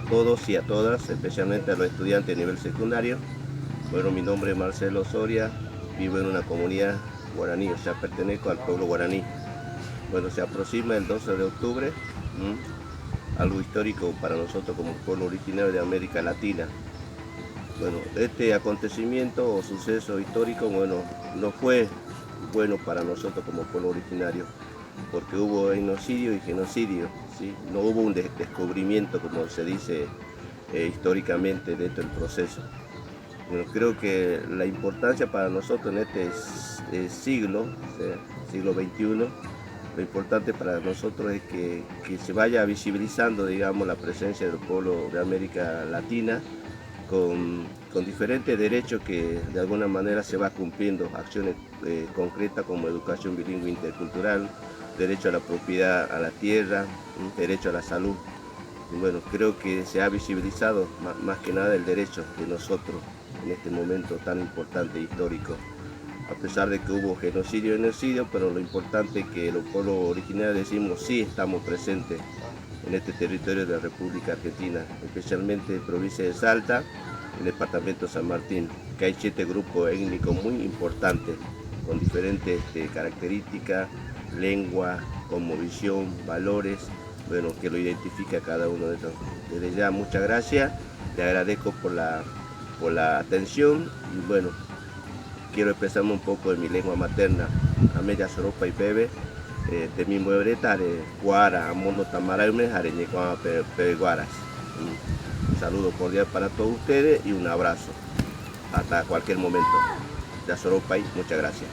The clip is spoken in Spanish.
todos y a todas, especialmente a los estudiantes de nivel secundario. Bueno, mi nombre es Marcelo Soria, vivo en una comunidad guaraní, o sea, pertenezco al pueblo guaraní. Bueno, se aproxima el 12 de octubre, algo histórico para nosotros como pueblo originario de América Latina. Bueno, este acontecimiento o suceso histórico, bueno, no fue bueno para nosotros como pueblo originario, porque hubo genocidio y genocidio, ¿sí? No hubo un descubrimiento, como se dice históricamente dentro del proceso. Bueno, creo que la importancia para nosotros en este siglo, o sea, siglo XXI, lo importante para nosotros es que se vaya visibilizando, digamos, la presencia del pueblo de América Latina con diferentes derechos que de alguna manera se va cumpliendo, acciones concretas como educación bilingüe intercultural, derecho a la propiedad a la tierra, derecho a la salud. Y bueno, creo que se ha visibilizado más que nada el derecho de nosotros en este momento tan importante e histórico. A pesar de que hubo genocidio y genocidio, pero lo importante es que los pueblos originarios decimos sí estamos presentes en este territorio de la República Argentina, especialmente en provincia de Salta, en el departamento de San Martín, que hay 7 grupos étnicos muy importantes, con diferentes características, lengua, cosmovisión, valores, bueno, que lo identifica a cada uno de ellos. Desde ya, muchas gracias, le agradezco por la atención y bueno, quiero expresarme un poco en mi lengua materna, a media soropa y bebe, de mi muebreta de guara, amono tamarayme, areñe guaras. Un saludo cordial para todos ustedes y un abrazo. Hasta cualquier momento. Ya Soropay, muchas gracias.